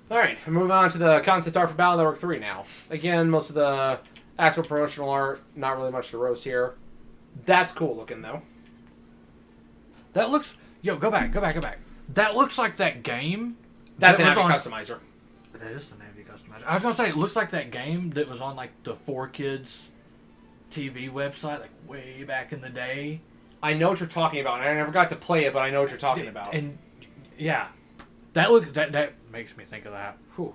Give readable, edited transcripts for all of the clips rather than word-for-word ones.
Alright, moving on to the concept art for Battle Network 3 now. Again, most of the actual promotional art, not really much to roast here. That's cool looking, though. That looks... Yo, go back. That looks like that game... That's an Navi customizer. That is the Navi customizer. I was going to say, it looks like that game that was on, like, the 4Kids TV website, like, way back in the day. I know what you're talking about. I never got to play it, but I know what you're talking about. And, yeah. That makes me think of that. Whew.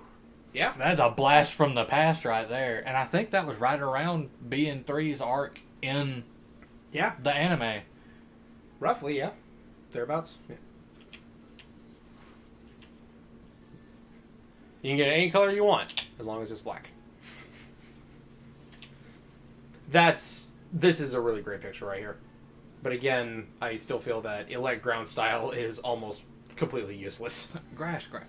Yeah. That's a blast from the past right there. And I think that was right around BN3's arc in the anime. Roughly, yeah. Thereabouts. Yeah. You can get any color you want, as long as it's black. This is a really great picture right here. But again, I still feel that elect ground style is almost completely useless. Grass ground.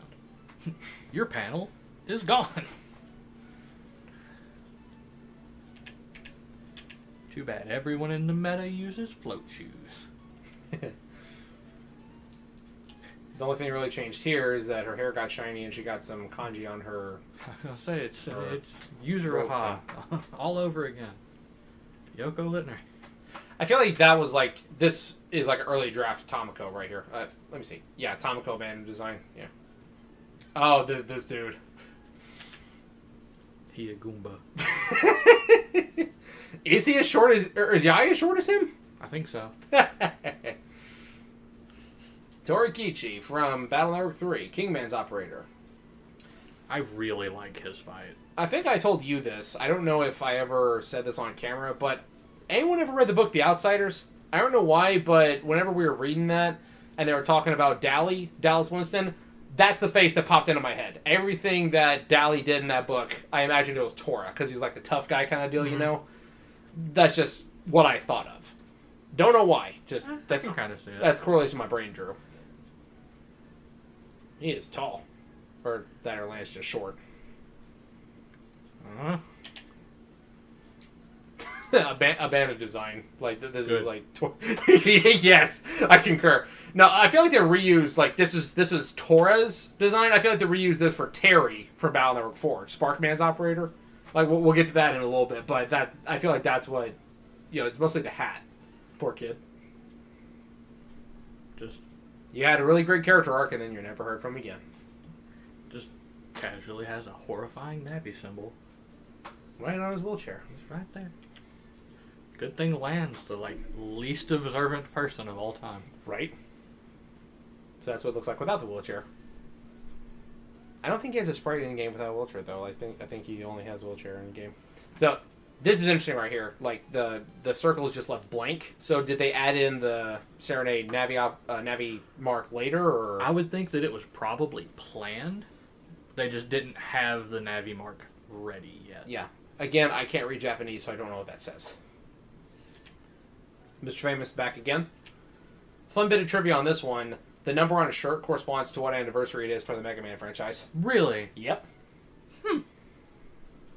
Your panel is gone. Too bad everyone in the meta uses float shoes. The only thing that really changed here is that her hair got shiny and she got some kanji on her. I was gonna say it's user aha all over again. Yoko Littner. I feel like that was like this is like an early draft Tomoko right here. Let me see. Yeah, Tomoko band design. Yeah. Oh, this dude. He a Goomba. Is he as short as, or is Yai as short as him? I think so. Torikichi from Battle Network 3, Kingman's operator. I really like his fight. I think I told you this. I don't know if I ever said this on camera, but anyone ever read the book The Outsiders? I don't know why, but whenever we were reading that and they were talking about Dallas Winston, that's the face that popped into my head. Everything that Dally did in that book, I imagined it was Tora, because he's like the tough guy kind of deal, you know? That's just what I thought of. Don't know why. Just that's kind of see it. That's the correlation my brain drew. He is tall. Or that or Lance just short. Abandoned design. Like, this Good. is like... Yes, I concur. No, I feel like they reused... Like, this was Tora's design. I feel like they reused this for Terry from Battle Network 4. Sparkman's operator. Like, we'll get to that in a little bit. But that I feel like that's what... You know, it's mostly the hat. Poor kid. Just... You had a really great character arc, and then you're never heard from again. Just casually has a horrifying Navi symbol. Right on his wheelchair. He's right there. Good thing Lan's the, like, least observant person of all time. Right? So that's what it looks like without the wheelchair. I don't think he has a sprite in game without a wheelchair, though. I think he only has a wheelchair in game. So this is interesting right here. Like, the circle is just left blank. So did they add in the Serenade Navi mark later, or? I would think that it was probably planned. They just didn't have the Navi mark ready yet. Yeah. Again, I can't read Japanese, so I don't know what that says. Mr. Famous back again. Fun bit of trivia on this one. The number on a shirt corresponds to what anniversary it is for the MegaMan franchise. Really? Yep.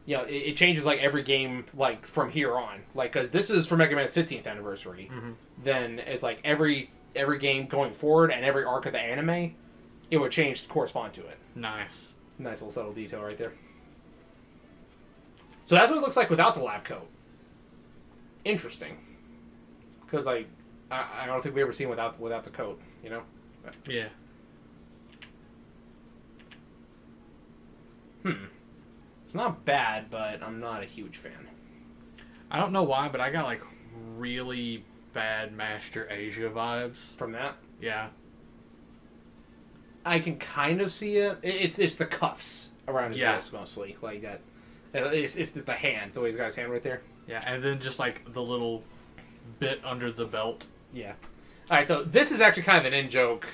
Yeah, it changes like every game, like from here on. Like, because this is for Mega Man's 15th anniversary. Mm-hmm. Then it's like every game going forward and every arc of the anime, it would change to correspond to it. Nice. Nice little subtle detail right there. So that's what it looks like without the lab coat. Interesting. Because like, I don't think we ever seen without the coat. You know. Yeah. It's not bad, but I'm not a huge fan. I don't know why, but I got like really bad Master Asia vibes. From that? Yeah. I can kind of see it. It's the cuffs around his wrist mostly. Like that. It's the hand. The way he's got his hand right there. Yeah, and then just like the little bit under the belt. Yeah. Alright, so this is actually kind of an in-joke.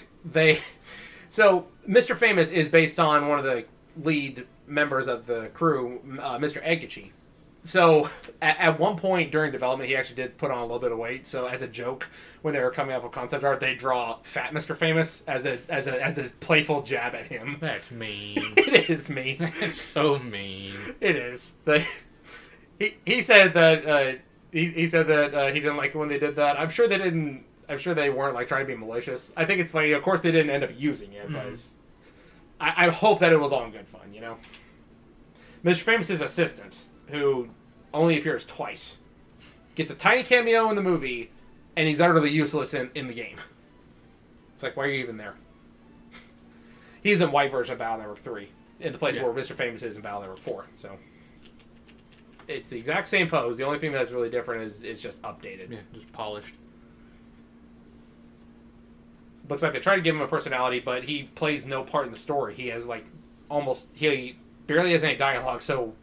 So, Mr. Famous is based on one of the lead members of the crew, Mr. Egichi. So, at one point during development, he actually did put on a little bit of weight. So, as a joke, when they were coming up with concept art, they draw Fat Mr. Famous as a playful jab at him. That's mean. It is mean. It's so mean. It is. He said that he said that he didn't like it when they did that. I'm sure they weren't like trying to be malicious. I think it's funny. Of course, they didn't end up using it, but I hope that it was all in good fun, you know? Mr. Famous's assistant, who only appears twice, gets a tiny cameo in the movie, and he's utterly useless in the game. It's like, why are you even there? He's in white version of Battle Network 3, in the place where Mr. Famous is in Battle Network 4, so... It's the exact same pose. The only thing that's really different is just updated. Yeah, just polished. Looks like they try to give him a personality, but he plays no part in the story. He has, like, he barely has any dialogue, so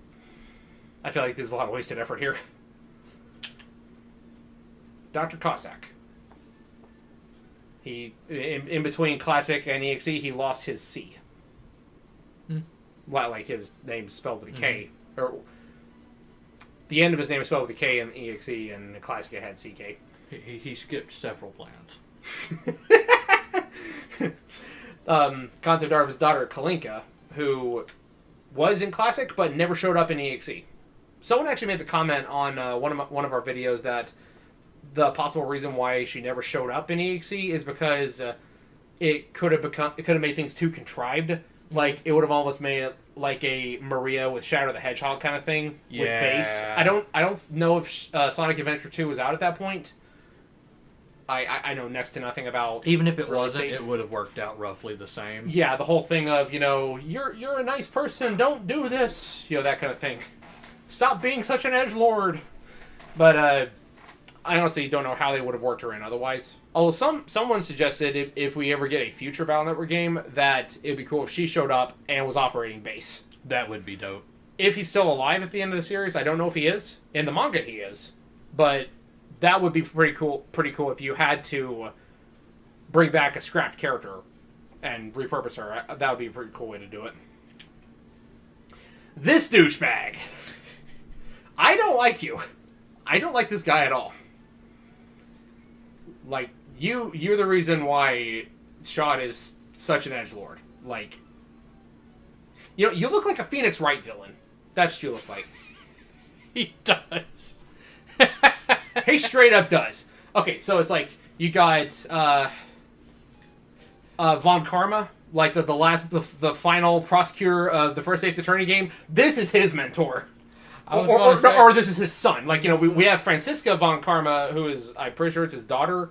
I feel like there's a lot of wasted effort here. Dr. Cossack. He, in between Classic and EXE, he lost his C. Well, like, his name's spelled with a K. Or... The end of his name is spelled with a K in EXE, and in Classic it had CK. He skipped several plans. Concept art of his daughter, Kalinka, who was in Classic but never showed up in EXE. Someone actually made the comment on one of our videos that the possible reason why she never showed up in EXE is because it could have made things too contrived. Like, it would have almost made it like a Maria with Shadow the Hedgehog kind of thing with bass. I don't know if Sonic Adventure 2 was out at that point. I know next to nothing about... Even if it wasn't, it would have worked out roughly the same. Yeah, the whole thing of, you're a nice person, don't do this. That kind of thing. Stop being such an edgelord. But I honestly don't know how they would have worked her in otherwise. Although someone suggested if we ever get a future Battle Network game, that it'd be cool if she showed up and was operating base. That would be dope. If he's still alive at the end of the series, I don't know if he is. In the manga, he is. But that would be pretty cool if you had to bring back a scrapped character and repurpose her. That would be a pretty cool way to do it. This douchebag. I don't like you. I don't like this guy at all. Like, you're the reason why Sean is such an edgelord. Like, you look like a Phoenix Wright villain. That's what you look like. He does. He straight up does. Okay, so it's like, you got Von Karma, like the final prosecutor of the first Ace Attorney game. This is his mentor. Or this is his son. Like, we have Francisca Von Karma, who is, I'm pretty sure it's his daughter.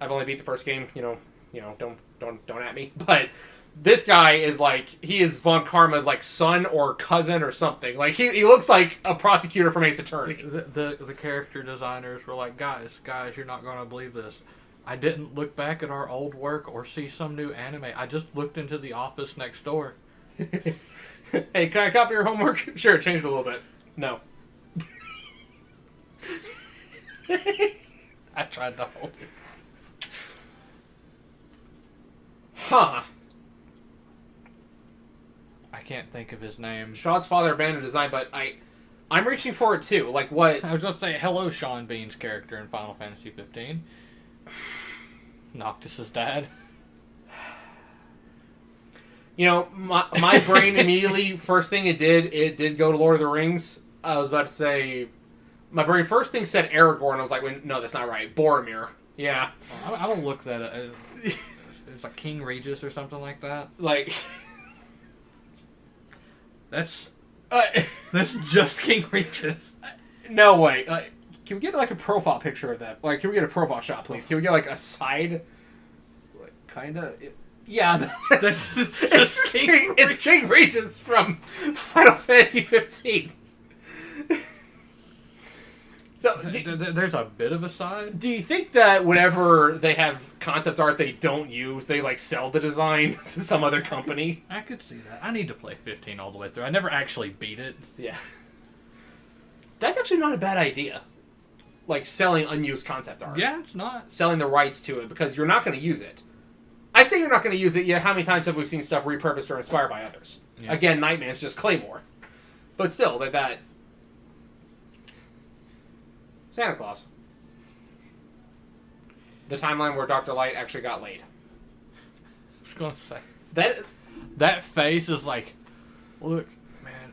I've only beat the first game, don't at me. But this guy is like, he is Von Karma's like son or cousin or something. Like, he looks like a prosecutor from Ace Attorney. The character designers were like, guys, you're not going to believe this. I didn't look back at our old work or see some new anime. I just looked into the office next door. Hey, can I copy your homework? Sure, change it a little bit. No. I tried to hold it. Huh. I can't think of his name. Sean's father abandoned design, but I'm reaching for it too. Like, what? I was going to say, hello, Sean Bean's character in Final Fantasy 15. Noctis's dad. My brain immediately, first thing it did go to Lord of the Rings. I was about to say, my brain first thing said Aragorn. I was like, wait, no, that's not right. Boromir. Yeah. I will look that up. It's like King Regis or something like that. Like, that's just King Regis. No way. Can we get like a profile picture of that? Like, can we get a profile shot, please? Can we get like a side, like, kind of? Yeah, it's King Regis from Final Fantasy 15. So there's a bit of a side. Do you think that whenever they have concept art they don't use, they like sell the design to some other company? I could see that. I need to play 15 all the way through. I never actually beat it. Yeah. That's actually not a bad idea. Like, selling unused concept art. Yeah, it's not. Selling the rights to it, because you're not going to use it. I say you're not going to use it, yet how many times have we seen stuff repurposed or inspired by others? Yeah. Again, Nightman's just Claymore. But still, that... Santa Claus. The timeline where Dr. Light actually got laid. I was going to say. That face is like, look, man,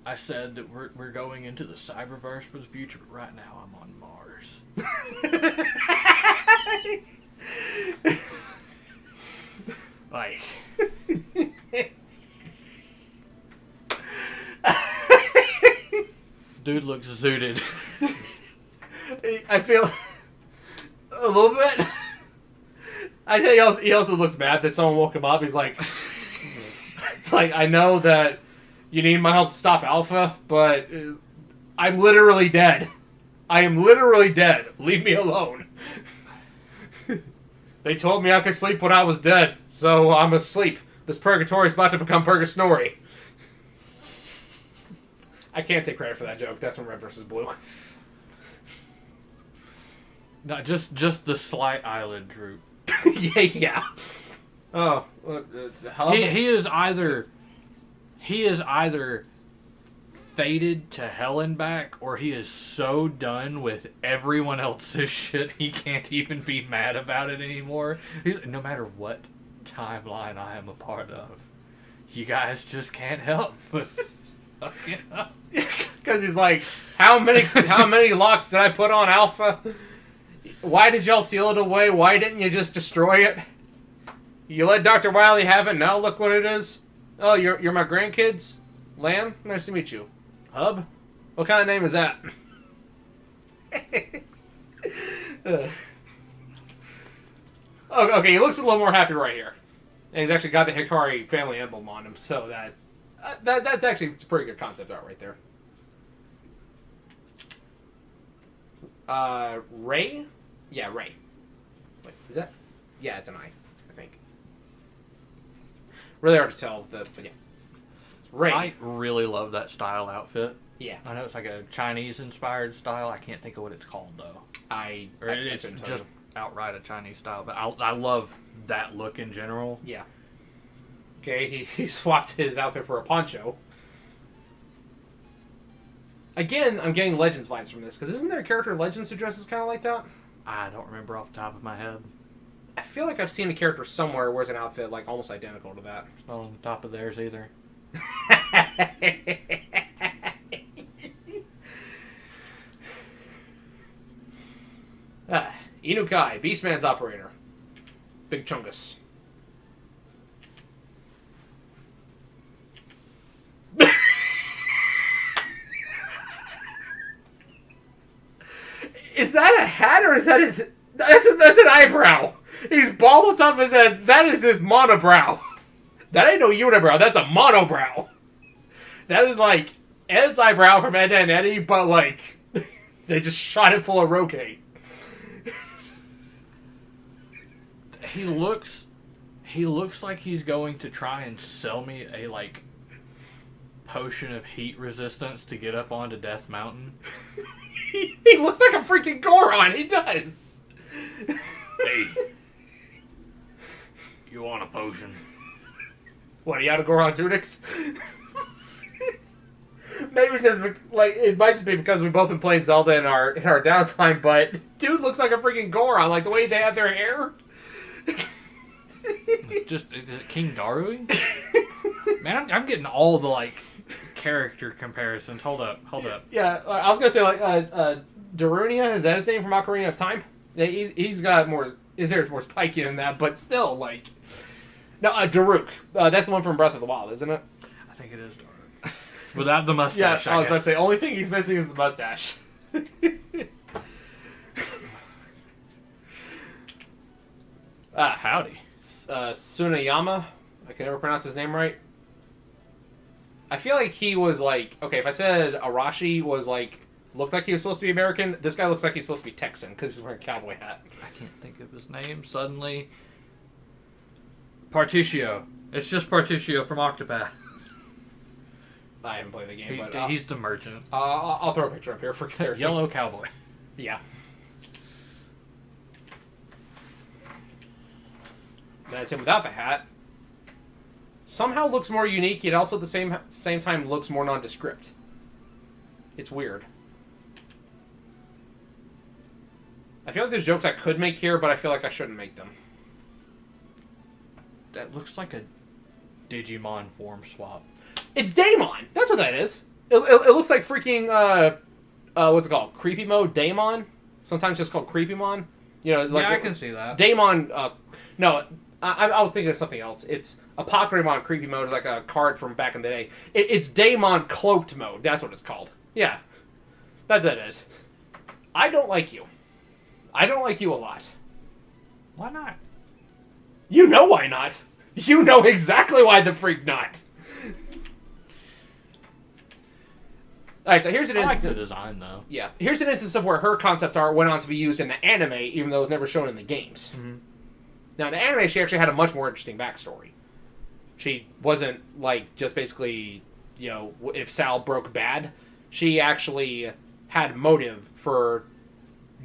I said that we're going into the cyberverse for the future, but right now I'm on Mars. Like, dude looks zooted. I feel a little bit. I say he also looks mad that someone woke him up. He's like, it's like, I know that you need my help to stop Alpha, but I'm literally dead. I am literally dead. Leave me alone. They told me I could sleep when I was dead, so I'm asleep. This purgatory is about to become Purgasnory. I can't take credit for that joke. That's from Red vs. Blue. No, just the slight eyelid droop. Yeah. Oh, he is either fated to hell and back, or he is so done with everyone else's shit he can't even be mad about it anymore. He's no matter what timeline I am a part of, you guys just can't help but fucking up. Because he's like, how many locks did I put on Alpha? Why did y'all seal it away? Why didn't you just destroy it? You let Dr. Wily have it, now look what it is. Oh, you're my grandkids? Lan, nice to meet you. Hub? What kind of name is that? Okay, he looks a little more happy right here. And he's actually got the Hikari family emblem on him, so that's actually a pretty good concept art right there. Ray? Yeah, Ray. Wait, is that? Yeah, it's an I think. Really hard to tell, but yeah. Ray. I really love that style outfit. Yeah. I know it's like a Chinese-inspired style. I can't think of what it's called, though. It's just outright a Chinese style, but I love that look in general. Yeah. Okay, he swapped his outfit for a poncho. Again, I'm getting Legends vibes from this, because isn't there a character in Legends who dresses kind of like that? I don't remember off the top of my head. I feel like I've seen a character somewhere who wears an outfit like almost identical to that. It's not on the top of theirs either. Inukai, Beastman's operator. Big Chungus. Is that a hat or is that his... That's an eyebrow. He's bald on top of his head. That is his monobrow. That ain't no unibrow. That's a monobrow. That is like Ed's eyebrow from Ed, Edd n Eddy, but like they just shot it full of Roque. He looks like he's going to try and sell me a like potion of heat resistance to get up onto Death Mountain. He looks like a freaking Goron. He does. Hey, you want a potion? What, are you out of Goron tunics? Maybe it's just like it might just be because we've both been playing Zelda in our downtime, but dude looks like a freaking Goron, like the way they have their hair. Just is it King Darui? Man, I'm getting all the like character comparisons. Hold up. Yeah, I was gonna say like Darunia, is that his name from Ocarina of Time? Yeah, he's got more. His hair's more spiky than that, but still like. No, Daruk. That's the one from Breath of the Wild, isn't it? I think it is Daruk. Without the mustache. Yeah, I was about to say, only thing he's missing is the mustache. Howdy. Tsuneyama. I can never pronounce his name right. I feel like he was like... Okay, if I said Arashi was like... Looked like he was supposed to be American, this guy looks like he's supposed to be Texan, because he's wearing a cowboy hat. I can't think of his name suddenly. Particio. It's just Particio from Octopath. I haven't played the game, but... he's the merchant. I'll throw a picture up here for comparison. Yellow cowboy. Yeah. That's him without the hat. Somehow looks more unique, yet also at the same time looks more nondescript. It's weird. I feel like there's jokes I could make here, but I feel like I shouldn't make them. That looks like a Digimon form swap. It's Daemon! That's what that is. It looks like freaking, what's it called? Creepy Mode Daemon? Sometimes just called Creepymon. You know, like, yeah, I can see that. Daemon, no, I was thinking of something else. It's Apocalypse Creepy Mode is like a card from back in the day. It's Daemon Cloaked Mode. That's what it's called. Yeah. That's what it is. I don't like you. I don't like you a lot. Why not? You know why not. You know exactly why the freak not. Alright, so here's an instance. I like the design, though. Yeah. Here's an instance of where her concept art went on to be used in the anime, even though it was never shown in the games. Mm-hmm. Now, in the anime, she actually had a much more interesting backstory. She wasn't, like, just basically, you know, if Sal broke bad. She actually had motive for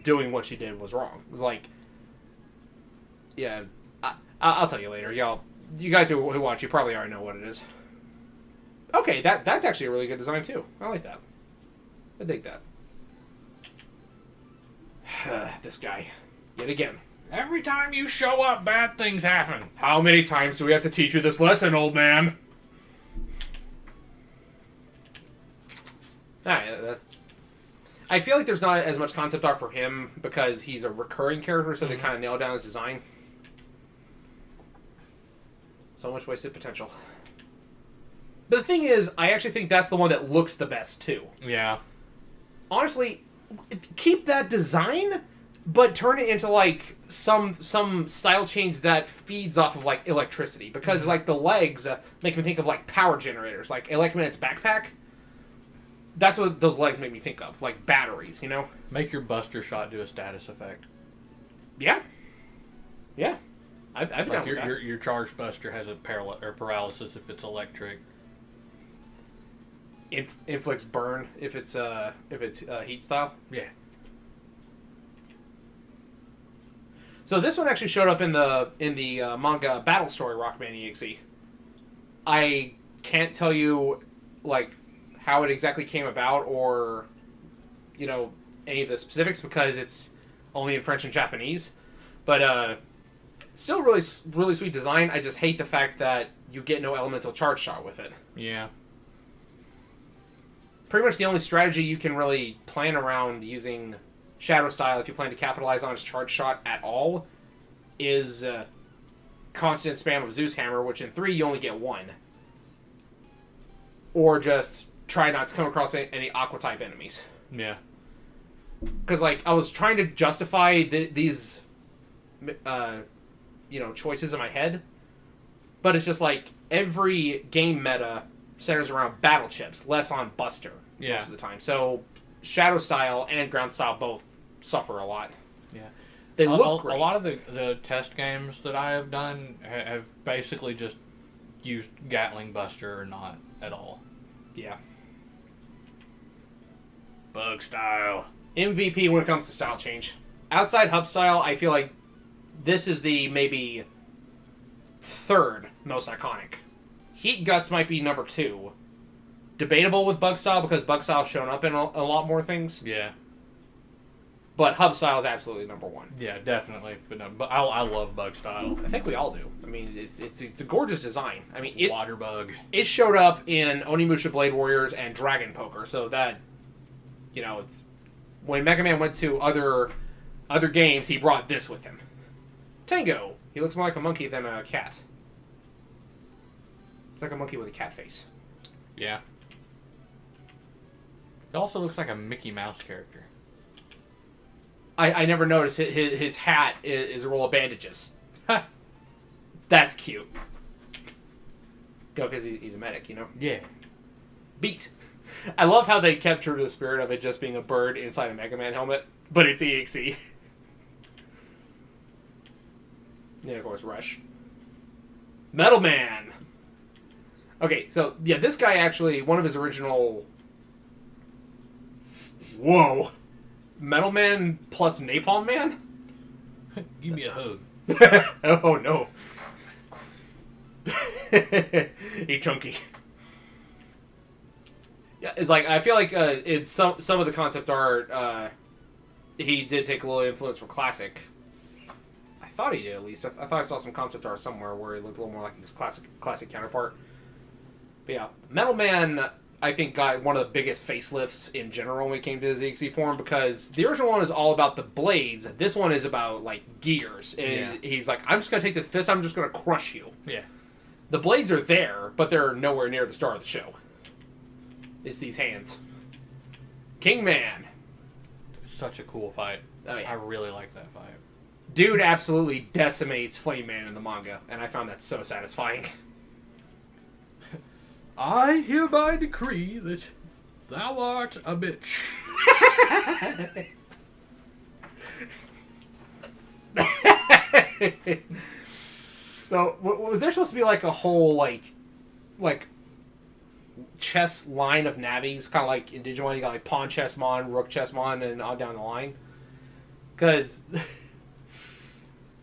doing what she did was wrong. It was like, yeah, I'll tell you later. Y'all, you guys who watch, you probably already know what it is. Okay, that's actually a really good design, too. I like that. I dig that. This guy. Yet again. Every time you show up, bad things happen. How many times do we have to teach you this lesson, old man? Alright, that's... I feel like there's not as much concept art for him because he's a recurring character, so they kind of nail down his design. So much wasted potential. But the thing is, I actually think that's the one that looks the best, too. Yeah. Honestly, keep that design, but turn it into, like, some style change that feeds off of, like, electricity. Because, like, the legs make me think of, like, power generators. Like, Electroman's backpack. That's what those legs make me think of. Like, batteries, you know? Make your Buster Shot do a status effect. Yeah. Yeah. I've been Like down with that. your Charged Buster has a paralysis if it's electric. Inflicts burn if it's heat style. Yeah. So this one actually showed up in the manga Battle Story Rockman EXE. I can't tell you like how it exactly came about or you know any of the specifics because it's only in French and Japanese. But still really sweet design. I just hate the fact that you get no elemental charge shot with it. Yeah. Pretty much the only strategy you can really plan around using Shadow Style if you plan to capitalize on his charge shot at all is constant spam of Zeus Hammer, which in 3 you only get 1. Or just try not to come across any Aqua-type enemies. Yeah. Because, like, I was trying to justify these, choices in my head, but it's just like every game meta centers around battle chips, less on Buster most of the time. So Shadow Style and Ground Style both suffer a lot. Yeah. They look great. A lot of the test games that I have done have basically just used Gatling Buster or not at all. Yeah. Bug Style. MVP when it comes to style change. Outside Hub Style, I feel like this is the maybe 3rd most iconic. Heat Guts might be number 2. Debatable with Bug Style because Bug Style's shown up in a lot more things. Yeah. But Hub Style is absolutely number 1. Yeah, definitely. But no, but I love Bug Style. I think we all do. I mean, it's a gorgeous design. I mean, Water Bug. It showed up in Onimusha Blade Warriors and Dragon Poker, so that it's when MegaMan went to other games, he brought this with him. Tango. He looks more like a monkey than a cat. It's like a monkey with a cat face. Yeah. It also looks like a Mickey Mouse character. I never noticed his hat is a roll of bandages. That's cute. Go, because he's a medic, you know? Yeah. Beat. I love how they kept true to the spirit of it just being a bird inside a Mega Man helmet, but it's EXE. Yeah, of course, Rush. Metal Man! Okay, so, yeah, this guy actually, one of his original... Whoa! Metal Man plus Napalm Man? Give me a hug. Oh, no. Hey, chunky. Yeah, it's like, I feel like it's some of the concept art, he did take a little influence from Classic. I thought he did, at least. I thought I saw some concept art somewhere where he looked a little more like his classic counterpart. But yeah, Metal Man, I think, got one of the biggest facelifts in general when it came to his EXE form, because the original one is all about the blades. This one is about, like, gears. And he's like, I'm just going to take this fist, I'm just going to crush you. Yeah. The blades are there, but they're nowhere near the star of the show. It's these hands. King Man. Such a cool fight. Oh, yeah. I really like that fight. Dude absolutely decimates Flame Man in the manga, and I found that so satisfying. I hereby decree that thou art a bitch. So, was there supposed to be like a whole like chess line of navis, kind of like in Digimon? You got like Pawn Chessmon, Rook Chessmon, and on down the line. Because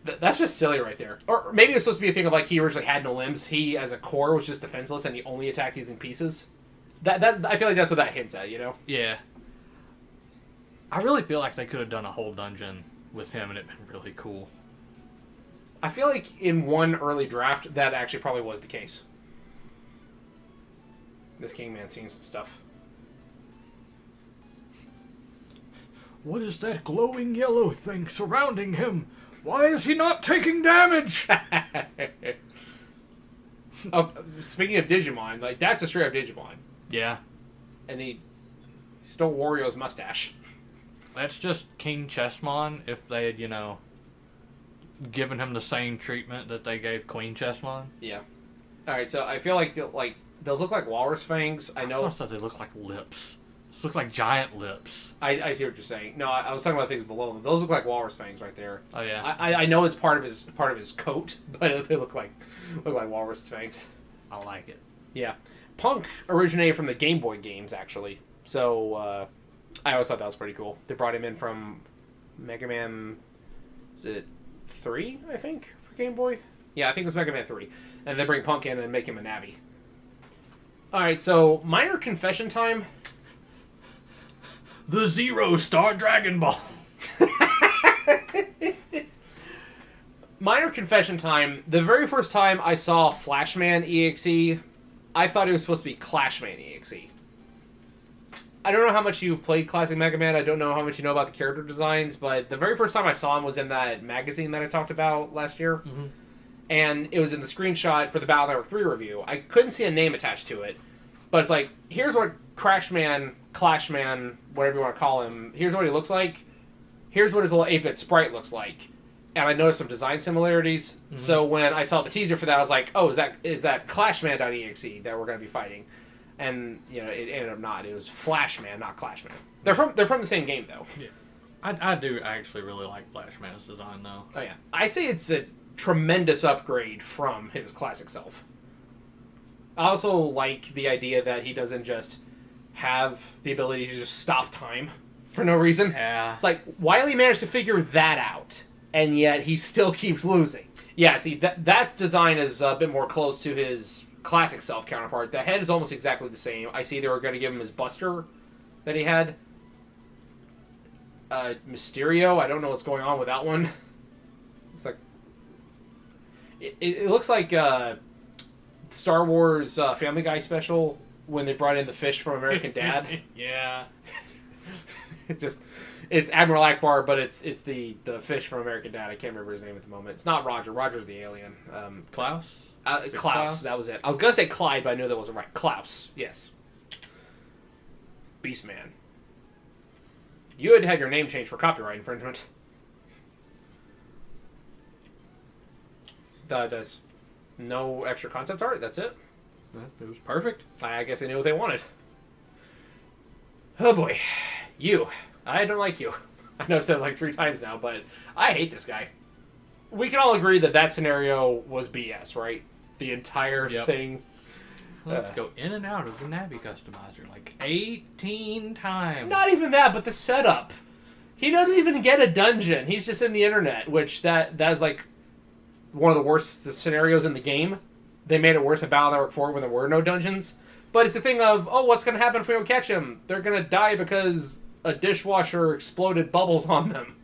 that's just silly right there. Or maybe it's supposed to be a thing of like he originally had no limbs. He, as a core, was just defenseless, and he only attacked using pieces. That I feel like that's what that hints at, you know? Yeah. I really feel like they could have done a whole dungeon with him, and it'd been really cool. I feel like in one early draft, that actually probably was the case. This King Man seeing some stuff. What is that glowing yellow thing surrounding him? Why is he not taking damage? Oh, speaking of Digimon, like that's a straight up Digimon. Yeah. And he stole Wario's mustache. That's just King Chessmon if they had, given him the same treatment that they gave Queen Chessmon. Yeah. Alright, so I feel like those look like walrus fangs. I know. I thought they look like lips. Those look like giant lips. I see what you're saying. No, I was talking about things below them. Those look like walrus fangs right there. Oh yeah. I know it's part of his coat, but they look like walrus fangs. I like it. Yeah. Punk originated from the Game Boy games, actually. So, I always thought that was pretty cool. They brought him in from MegaMan, is it 3, I think, for Game Boy? Yeah, I think it was MegaMan 3. And they bring Punk in and make him a Navi. Alright, so, minor confession time. The Zero Star Dragon Ball. Minor confession time. The very first time I saw Flashman EXE, I thought it was supposed to be Clashman EXE. I don't know how much you've played Classic Mega Man. I don't know how much you know about the character designs, but the very first time I saw him was in that magazine that I talked about last year. Mm-hmm. And it was in the screenshot for the Battle Network 3 review. I couldn't see a name attached to it, but it's like, here's what Clashman, whatever you want to call him, here's what he looks like. Here's what his little 8-bit sprite looks like. And I noticed some design similarities. Mm-hmm. So when I saw the teaser for that, I was like, oh, is that Clashman.exe that we're going to be fighting? And, it ended up not. It was Flashman, not Clashman. They're from the same game, though. Yeah. I do actually really like Flashman's design, though. Oh, yeah. I say it's a tremendous upgrade from his classic self. I also like the idea that he doesn't just have the ability to just stop time for no reason. Yeah. It's like, Wily managed to figure that out, and yet he still keeps losing. Yeah, see, that's design is a bit more close to his classic self counterpart. The head is almost exactly the same. I see they were going to give him his Buster that he had. Mysterio, I don't know what's going on with that one. It's like... It looks like Star Wars Family Guy special when they brought in the fish from American Dad. Yeah. It's Admiral Akbar, but it's the fish from American Dad. I can't remember his name at the moment. It's not Roger. Roger's the alien. Klaus? Klaus, that was it. I was going to say Clyde, but I knew that wasn't right. Klaus, yes. Beastman. You had to have your name changed for copyright infringement. There's no extra concept art, that's it. It was perfect. I guess they knew what they wanted. Oh boy. You. I don't like you. I know I've said it like 3 times now, but I hate this guy. We can all agree that scenario was BS, right? The entire thing. Let's go in and out of the Navi customizer like 18 times. Not even that, but the setup. He doesn't even get a dungeon. He's just in the internet, which that's like one of the worst scenarios in the game. They made it worse in Battle Network 4 when there were no dungeons. But it's a thing of, oh, what's going to happen if we don't catch him? They're going to die because a dishwasher exploded bubbles on them.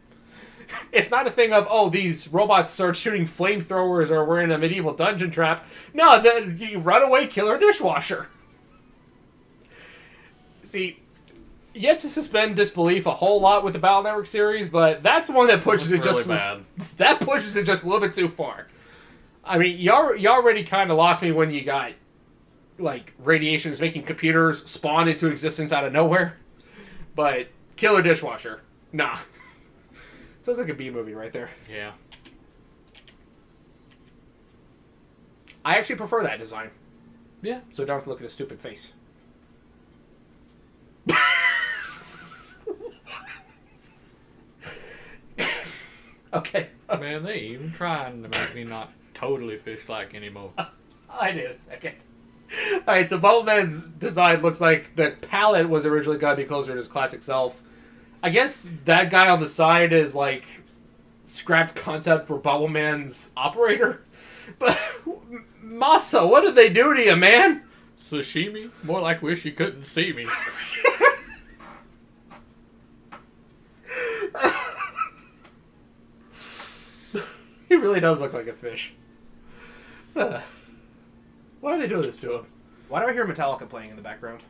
It's not a thing of, oh, these robots start shooting flamethrowers or we're in a medieval dungeon trap. No, you run away, kill our dishwasher. See, you have to suspend disbelief a whole lot with the Battle Network series, but that's the one that pushes it really just bad. That pushes it just a little bit too far. I mean, you already kind of lost me when you got like radiation is making computers spawn into existence out of nowhere. But Killer Dishwasher, nah. Sounds like a B movie right there. Yeah. I actually prefer that design. Yeah. So don't have to look at a stupid face. Okay. Man, they even trying to make me not totally fish-like anymore. I need a second. Alright, so Bubbleman's design looks like the palette was originally going to be closer to his classic self. I guess that guy on the side is like scrapped concept for Bubbleman's operator. But Masa, what did they do to you, man? Sashimi? More like wish you couldn't see me. He really does look like a fish. Why are they doing this to him? Why do I hear Metallica playing in the background?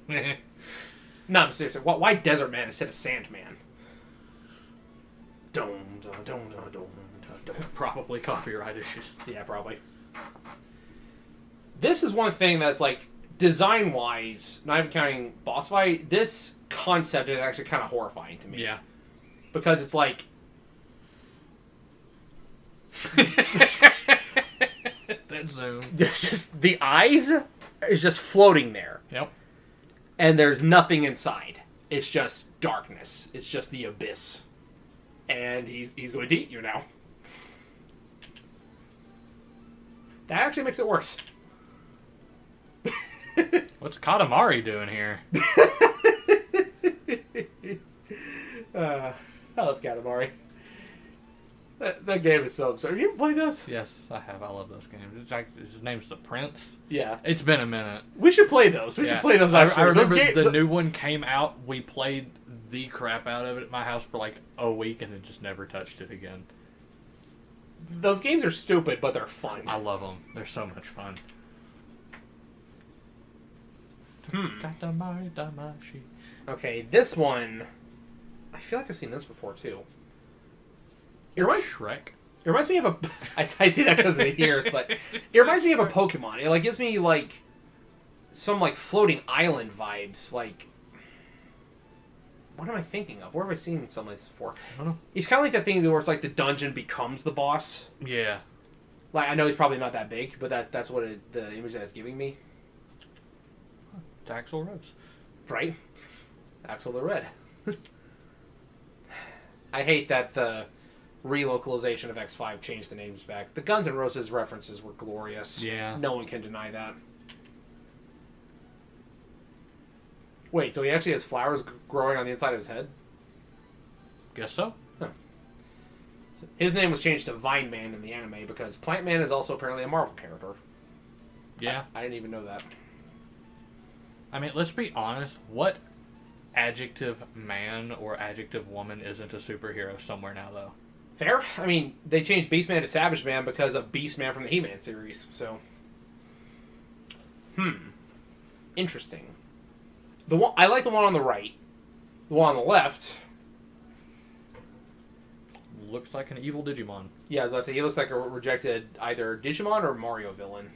No, I'm seriously. Why Desert Man instead of Sandman? Probably copyright issues. Yeah, probably. This is one thing that's like design-wise, not even counting boss fight. This concept is actually kind of horrifying to me. Yeah. Because it's like that zoom. just the eyes is just floating there. Yep. And there's nothing inside. It's just darkness. It's just the abyss. And he's going to eat you now. That actually makes it worse. What's Katamari doing here? I love Katamari. That game is so absurd. Have you ever played those? Yes, I have. I love those games. It's like his name's the Prince. Yeah. It's been a minute. We should play those. We should play those. I Actually. remember the new one came out. We played the crap out of it at my house for like a week and then just never touched it again. Those games are stupid, but they're fun. I love them. They're so much fun. Katamari Damashi. Okay, this one. I feel like I've seen this before too. It reminds, Shrek. it reminds me of a. I see that because of the ears, but it reminds me of a Pokemon. It like gives me like some like floating island vibes. Like, what am I thinking of? Where have I seen some of this before? I don't know. He's kind of like the thing where it's like the dungeon becomes the boss. Yeah. Like, I know he's probably not that big, but that's what the image that it's giving me. Axl Rose. Right? Axel the Red. I hate that the relocalization of X5 changed the names back. The Guns N' Roses references were glorious. Yeah. No one can deny that. Wait, so he actually has flowers growing on the inside of his head? Guess so. Huh. So his name was changed to Vine Man in the anime because Plant Man is also apparently a Marvel character. Yeah. I didn't even know that. I mean, let's be honest. What adjective man or adjective woman isn't a superhero somewhere now, though? Fair. I mean, they changed Beastman to Savage Man because of Beastman from the He-Man series, so... Interesting. I like the one on the right. The one on the left... Looks like an evil Digimon. Yeah, I was about to say, he looks like a rejected either Digimon or Mario villain.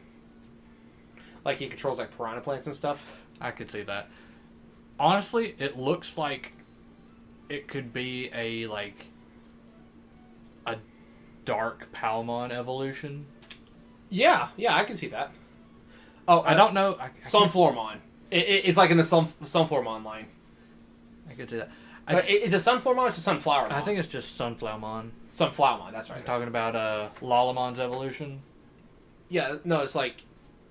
Like he controls like piranha plants and stuff. I could see that. Honestly, it looks like it could be a dark Palmon evolution. Yeah, I can see that. Oh, I don't know. Sunflowermon. It's like in the Sunflowermon line. I could see that. Is it Sunflowermon or is it Sunflowermon? I think it's just Sunflowermon. Sunflowermon, that's right. I'm talking about Lalamon's evolution. Yeah, no, it's like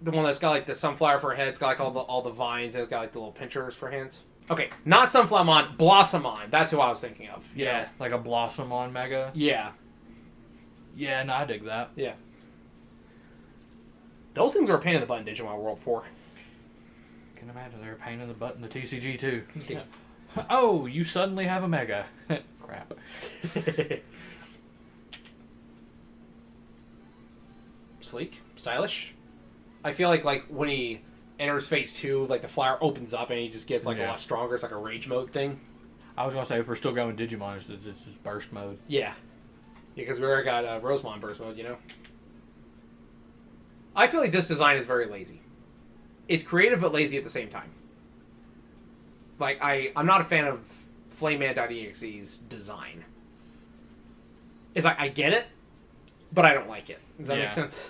the one that's got like the sunflower for a head. It's got like all the vines and it's got like the little pinchers for hands. Okay, not Sunflowermon, Blossomon. That's who I was thinking of. Yeah, like a Blossomon Mega. Yeah. Yeah, no, I dig that. Yeah. Those things are a pain in the butt in Digimon World 4. Can imagine they're a pain in the butt in the TCG too. Yeah. Oh, you suddenly have a Mega. Crap. Sleek, stylish. I feel like when he enters phase 2, like the flower opens up and he just gets like a Yeah. lot stronger. It's like a rage mode thing. I was gonna say, if we're still going Digimon, it's just burst mode. Yeah. Because we already got Rosemon burst mode, you know? I feel like this design is very lazy. It's creative but lazy at the same time. Like, I'm not a fan of Flameman.exe's design. It's like, I get it, but I don't like it. Does that make sense?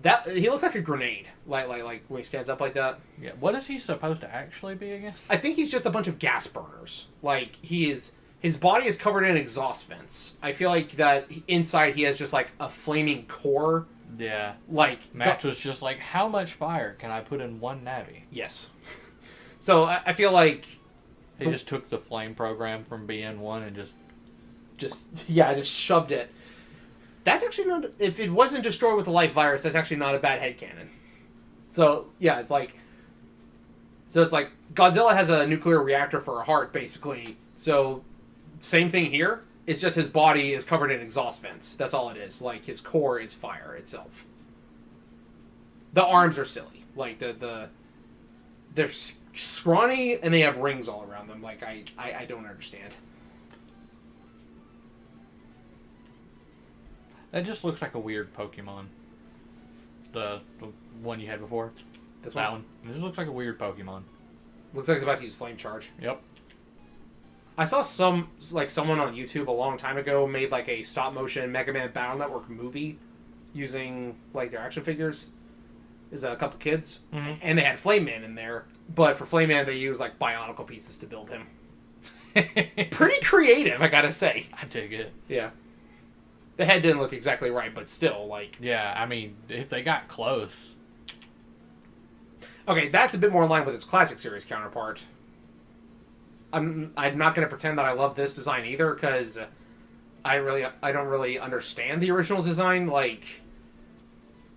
That he looks like a grenade, like when he stands up like that. Yeah. What is he supposed to actually be again? I think he's just a bunch of gas burners. Like, his body is covered in exhaust vents. I feel like that inside he has just like a flaming core. Yeah. Like Max was just like, how much fire can I put in one Navi? Yes. So I feel like he just took the flame program from BN1 and just shoved it. That's actually not. If it wasn't destroyed with a life virus, that's actually not a bad headcanon. So yeah, it's like Godzilla has a nuclear reactor for a heart, basically. So same thing here. It's just his body is covered in exhaust vents. That's all it is. Like, his core is fire itself. The arms are silly. Like, they're scrawny and they have rings all around them. Like, I don't understand. That just looks like a weird Pokemon. The one you had before. This that one. It just looks like a weird Pokemon. Looks like it's about to use Flame Charge. Yep. I saw someone on YouTube a long time ago made like a stop motion MegaMan Battle Network movie using like their action figures. There's a couple kids, and they had Flame Man in there, but for Flame Man they used like Bionicle pieces to build him. Pretty creative, I gotta say. I dig it. Yeah. The head didn't look exactly right, but still, like... Yeah, I mean, if they got close... Okay, that's a bit more in line with its classic series counterpart. I'm not going to pretend that I love this design either, because I don't really understand the original design. Like,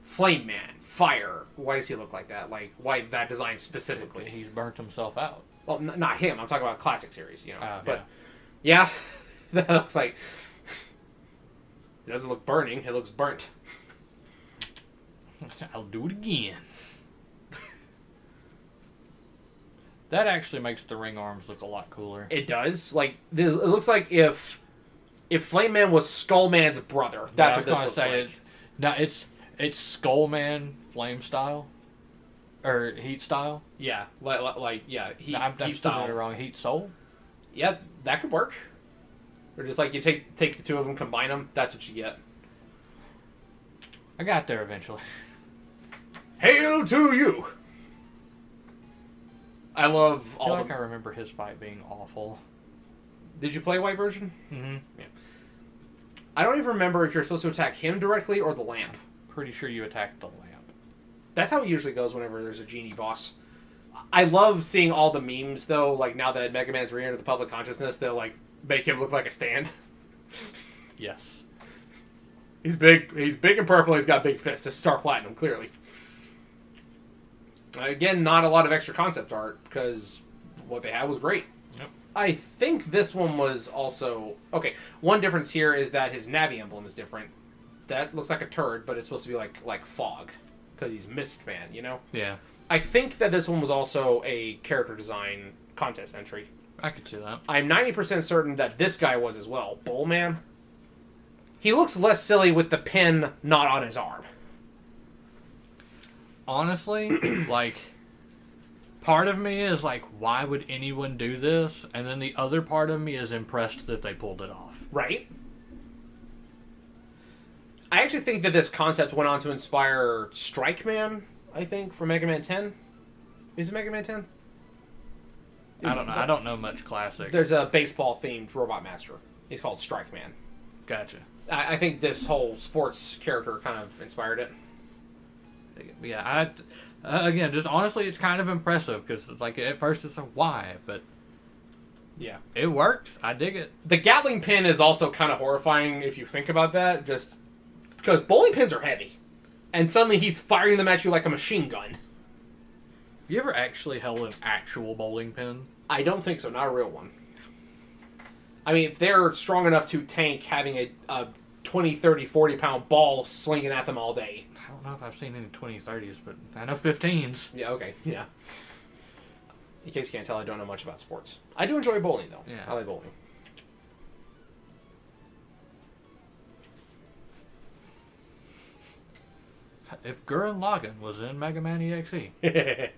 Flame Man, fire. Why does he look like that? Like, why that design specifically? He's burnt himself out. Well, not him. I'm talking about classic series, you know. But yeah, that looks like... It doesn't look burning. It looks burnt. I'll do it again. That actually makes the ring arms look a lot cooler. It does. Like, it looks like if Flame Man was Skull Man's brother. That's what this looks like. No, it's Skull Man flame style. Or heat style. Yeah. Heat, I'm heat still style. doing it wrong. Heat soul? Yeah, that could work. Or just like you take the two of them, combine them. That's what you get. I got there eventually. Hail to you! I love I feel all like I remember his fight being awful. Did you play white version? Mm-hmm. Yeah. I don't even remember if you're supposed to attack him directly or the lamp. Pretty sure you attacked the lamp. That's how it usually goes whenever there's a genie boss. I love seeing all the memes, though, like now that Mega Man's re-entered the public consciousness, they'll like make him look like a stand. Yes. He's big and purple, he's got big fists. It's Star Platinum, clearly. Again, not a lot of extra concept art, because what they had was great. Yep. I think this one was also... Okay, one difference here is that his Navi emblem is different. That looks like a turd, but it's supposed to be like fog, because he's Mist Man, you know? Yeah. I think that this one was also a character design contest entry. I could see that. I'm 90% certain that this guy was as well. Bullman. He looks less silly with the pin not on his arm. Honestly, like, part of me is like, why would anyone do this? And then the other part of me is impressed that they pulled it off. Right? I actually think that this concept went on to inspire Strike Man, I think, for Mega Man 10. Is it Mega Man 10? I don't know. I don't know much classic. There's a baseball-themed Robot Master. He's called Strike Man. Gotcha. I think this whole sports character kind of inspired it. Yeah, again, just honestly, it's kind of impressive because, like, at first it's like, why? But yeah, it works. I dig it. The Gatling pin is also kind of horrifying if you think about that, just because bowling pins are heavy, and suddenly he's firing them at you like a machine gun. You ever actually held an actual bowling pin? I don't think so. Not a real one. I mean, if they're strong enough to tank having a 20, 30, 40-pound ball slinging at them all day. I don't don't know if I've seen any 2030s, but I know 15s. Yeah, okay, yeah. In case you can't tell, I don't know much about sports. I do enjoy bowling, though. Yeah. I like bowling. If Gurren Lagann was in Mega Man EXE. A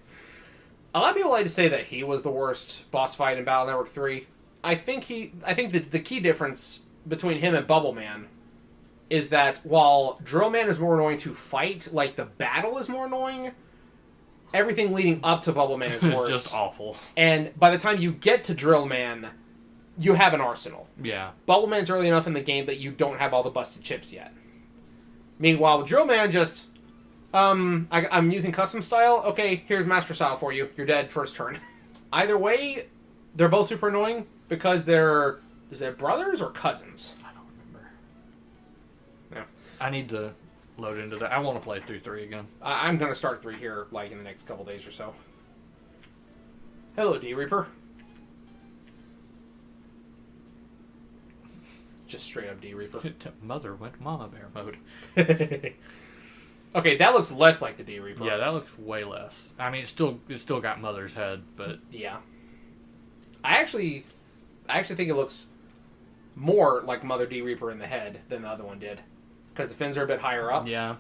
lot of people like to say that he was the worst boss fight in Battle Network 3. I think the key difference between him and Bubble Man is that while Drill Man is more annoying to fight, like the battle is more annoying, everything leading up to Bubble Man is worse. It's just awful. And by the time you get to Drill Man, you have an arsenal. Yeah. Bubble Man's early enough in the game that you don't have all the busted chips yet. Meanwhile, with Drill Man, just... I'm using custom style. Okay, here's master style for you. You're dead first turn. Either way, they're both super annoying because they're... Is it brothers or cousins? I don't remember. Yeah. I need to load into that. I want to play through 3 again. I'm going to start 3 here, like, in the next couple days or so. Hello, D-Reaper. Just straight up D-Reaper. Mother went Mama Bear mode. Okay, that looks less like the D-Reaper. Yeah, that looks way less. I mean, it's still got Mother's head, but... Yeah. I actually think it looks more like Mother D-Reaper in the head than the other one did. Because the fins are a bit higher up. Yeah.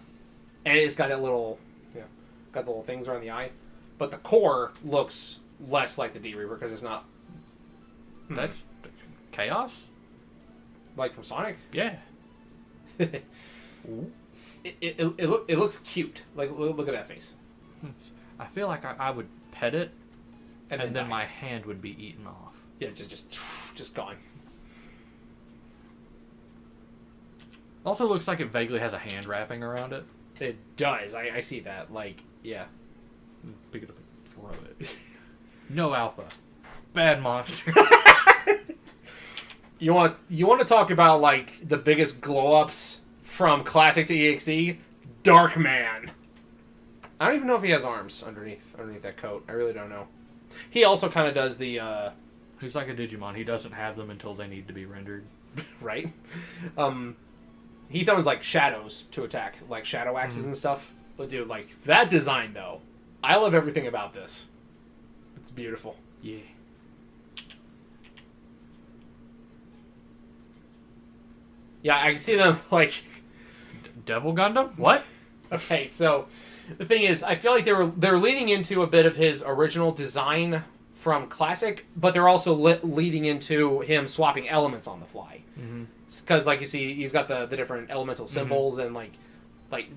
And it's got that little... got the little things around the eye. But the core looks less like the D-Reaper because it's not... That's... Chaos? Like from Sonic? Yeah. It looks cute. Like, look at that face. I feel like I would pet it, and then die. my hand would be eaten off. Yeah, just gone. Also looks like it vaguely has a hand wrapping around it. It does. I see that. Like, yeah. Pick it up and throw it. No alpha. Bad monster. You want to talk about, like, the biggest glow-ups from Classic to EXE? Dark Man. I don't even know if he has arms underneath that coat. I really don't know. He also kind of does the... He's like a Digimon. He doesn't have them until they need to be rendered. Right? He summons, like, shadows to attack. Like, shadow axes and stuff. But, dude, like, that design, though. I love everything about this. It's beautiful. Yeah. Yeah, I can see them, like... Devil Gundam? What? Okay, so the thing is, I feel like they're leaning into a bit of his original design from Classic, but they're also leading into him swapping elements on the fly. Because, like you see, he's got the different elemental symbols, and like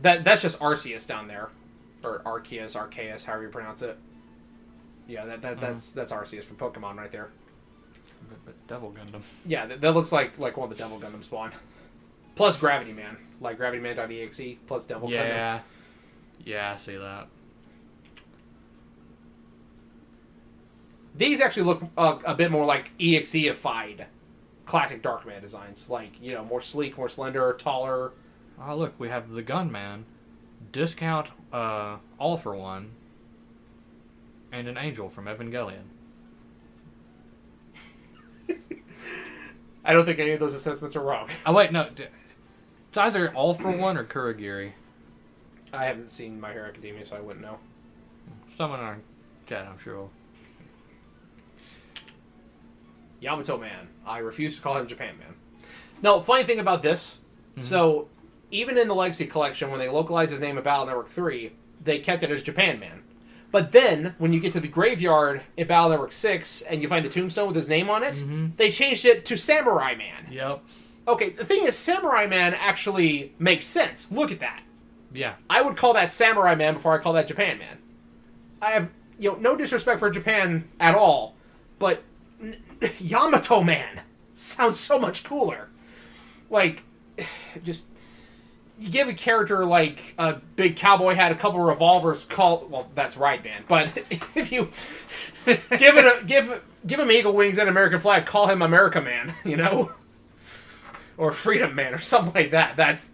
that's just Arceus down there, or Arceus, however you pronounce it. Yeah, that's Arceus from Pokemon right there. But Devil Gundam. Yeah, that looks like one of the Devil Gundam spawn. Plus Gravity Man, like GravityMan.exe, plus Devil Gundam. Yeah, I see that. These actually look a bit more like EXE-ified classic Darkman designs. Like, you know, more sleek, more slender, taller. Oh, look, we have the Gunman. Discount All for One. And an Angel from Evangelion. I don't think any of those assessments are wrong. Oh, wait, no. It's either All for One or Kurogiri. I haven't seen My Hero Academia, so I wouldn't know. Someone in our chat, I'm sure. Yamato Man. I refuse to call him Japan Man. No, funny thing about this. So, even in the Legacy Collection, when they localized his name in Battle Network 3, they kept it as Japan Man. But then, when you get to the graveyard in Battle Network 6, and you find the tombstone with his name on it, they changed it to Samurai Man. Yep. Okay, the thing is, Samurai Man actually makes sense. Look at that. Yeah. I would call that Samurai Man before I call that Japan Man. I have, no disrespect for Japan at all, but Yamato Man sounds so much cooler. Like, just... You give a character like a big cowboy hat, a couple of revolvers, well, that's Ride Man. But if you give him eagle wings and an American flag, call him America Man, or Freedom Man, or something like that. That's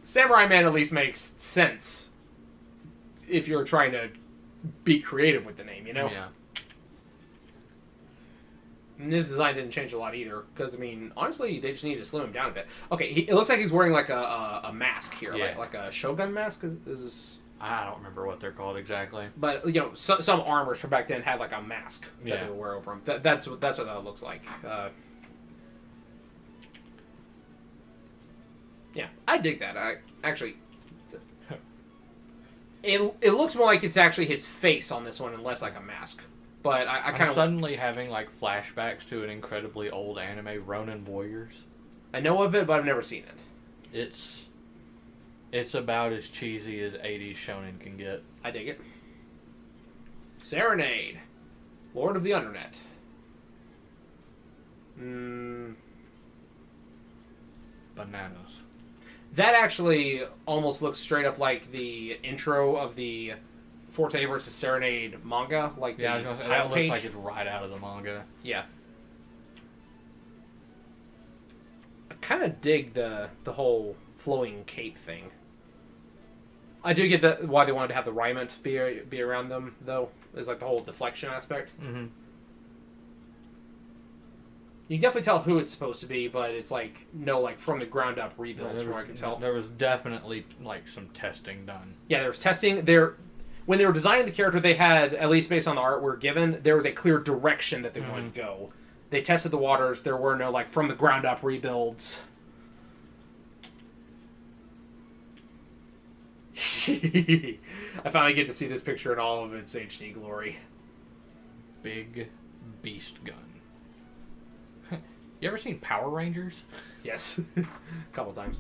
Samurai Man. At least makes sense if you're trying to be creative with the name, Yeah. And this design didn't change a lot either, because, I mean, honestly, they just need to slim him down a bit. Okay, it looks like he's wearing, like, a mask here, Yeah. right? Like a Shogun mask? Is this... I don't remember what they're called exactly. But, you know, some armors from back then had, like, a mask that they would wear over him. That's what that looks like. Yeah, I dig that. It looks more like it's actually his face on this one and less like a mask. But I kind I'm of... suddenly having, like, flashbacks to an incredibly old anime, Ronin Warriors. I know of it, but I've never seen it. It's about as cheesy as 80s shonen can get. I dig it. Serenade. Lord of the Undernet. Bananas. That actually almost looks straight up like the intro of the Forte versus Serenade manga. Like Yeah, I the was gonna say, title that looks page. like it's right out of the manga. Yeah. I kind of dig the whole flowing cape thing. I do get why they wanted to have the raiment be around them, though. Is like the whole deflection aspect. Mm-hmm. You can definitely tell who it's supposed to be, but it's like no, like from the ground up rebuilds, from what I can tell. There was definitely like some testing done. Yeah, there was testing. When they were designing the character, they had, at least based on the art we're given, there was a clear direction that they wanted to go. They tested the waters. There were no like from the ground up rebuilds. I finally get to see this picture in all of its HD glory. Big beast gun. You ever seen Power Rangers? Yes, a couple times.